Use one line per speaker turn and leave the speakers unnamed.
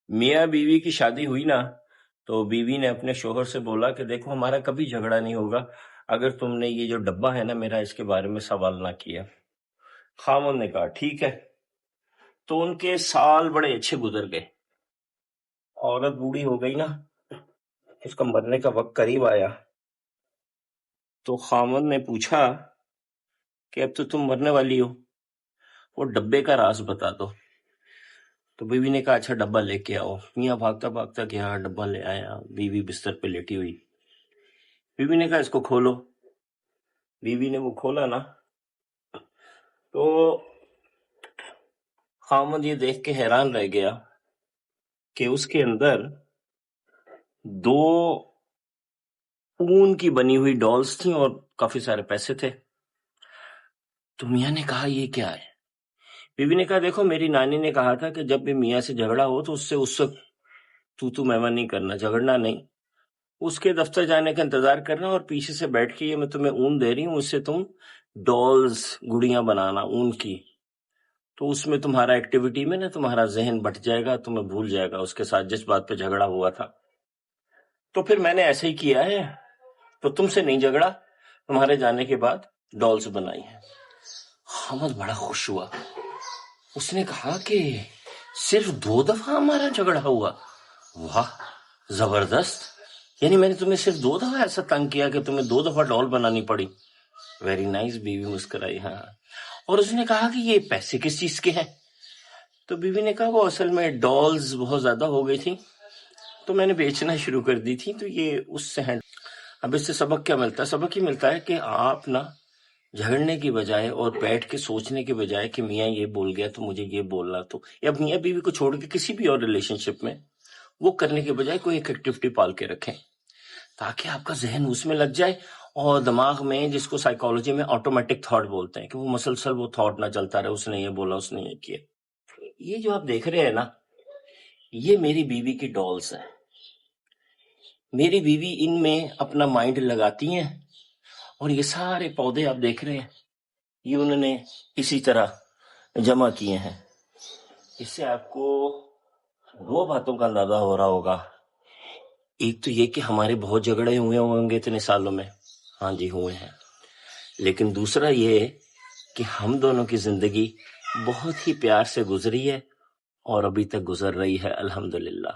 میاں بیوی کی شادی ہوئی نا، تو بیوی نے اپنے شوہر سے بولا کہ دیکھو ہمارا کبھی جھگڑا نہیں ہوگا اگر تم نے یہ جو ڈبہ ہے نا میرا اس کے بارے میں سوال نہ کیا۔ خاوند نے کہا ٹھیک ہے۔ تو ان کے سال بڑے اچھے گزر گئے، عورت بوڑھی ہو گئی نا، اس کا مرنے کا وقت قریب آیا، تو خاوند نے پوچھا کہ اب تو تم مرنے والی ہو، وہ ڈبے کا راز بتا دو۔ تو بیوی نے کہا اچھا ڈبہ لے کے آؤ۔ میاں بھاگتا بھاگتا گیا، ڈبہ لے آیا، بیوی بستر پہ لیٹی ہوئی۔ بیوی نے کہا اس کو کھولو۔ بیوی نے وہ کھولا نا، تو خاوند یہ دیکھ کے حیران رہ گیا کہ اس کے اندر 2 اون کی بنی ہوئی ڈالز تھیں اور کافی سارے پیسے تھے۔ تو میاں نے کہا یہ کیا ہے؟ بیوی نے کہا دیکھو میری نانی نے کہا تھا کہ جب بھی میاں سے جھگڑا ہو تو اس وقت تو میں نہیں کرنا، جھگڑنا نہیں، اس کے دفتر جانے کا انتظار کرنا اور پیچھے سے بیٹھ کے یہ میں تمہیں اون دے رہی ہوں، اس سے تم ڈالز گڑیاں بنانا اون کی، تو اس میں تمہارا ایکٹیویٹی میں نا تمہارا ذہن بٹ جائے گا، تمہیں بھول جائے گا اس کے ساتھ جس بات پہ جھگڑا ہوا تھا۔ تو پھر میں نے ایسے ہی کیا ہے، تو تم سے نہیں جھگڑا، تمہارے جانے کے بعد ڈالز بنائی ہیں۔ خامد بڑا خوش ہوا، اس نے کہا کہ صرف 2 دفعہ ہمارا جھگڑا ہوا؟ واہ زبردست، یعنی میں نے تمہیں صرف 2 دفعہ ایسا تنگ کیا کہ تمہیں 2 دفعہ ڈال بنانی پڑی؟ ویری نائس، بیوی مسکرائی۔ ہاں، اور اس نے کہا کہ یہ پیسے کس چیز کے ہیں؟ تو بیوی نے کہا وہ اصل میں ڈالز بہت زیادہ ہو گئی تھی تو میں نے بیچنا شروع کر دی تھی، تو یہ اس سے ہیں۔ اب اس سے سبق کیا ملتا ہے؟ سبق یہ ملتا ہے کہ آپ نا جھگڑنے کی بجائے اور بیٹھ کے سوچنے کے بجائے کہ میاں یہ بول گیا تو مجھے یہ بولنا، تو یا میاں بیوی کو چھوڑ کے کسی بھی اور ریلیشن شپ میں وہ کرنے کے بجائے کوئی ایک ایکٹیویٹی پال کے رکھیں تاکہ آپ کا ذہن اس میں لگ جائے، اور دماغ میں جس کو سائیکالوجی میں آٹومیٹک تھاٹ بولتے ہیں کہ وہ مسلسل وہ تھاٹ نہ چلتا رہے، اس نے یہ بولا، اس نے یہ کیا۔ یہ جو آپ دیکھ رہے ہیں نا، یہ میری بیوی کی ڈالز ہیں۔ میری بیوی ان میں اپنا مائنڈ لگاتی ہیں، اور یہ سارے پودے آپ دیکھ رہے ہیں یہ انہوں نے اسی طرح جمع کیے ہیں۔ اس سے آپ کو 2 باتوں کا اندازہ ہو رہا ہوگا، ایک تو یہ کہ ہمارے بہت جھگڑے ہوئے ہوں گے اتنے سالوں میں، ہاں جی ہوئے ہیں، لیکن دوسرا یہ کہ ہم دونوں کی زندگی بہت ہی پیار سے گزری ہے اور ابھی تک گزر رہی ہے الحمدللہ۔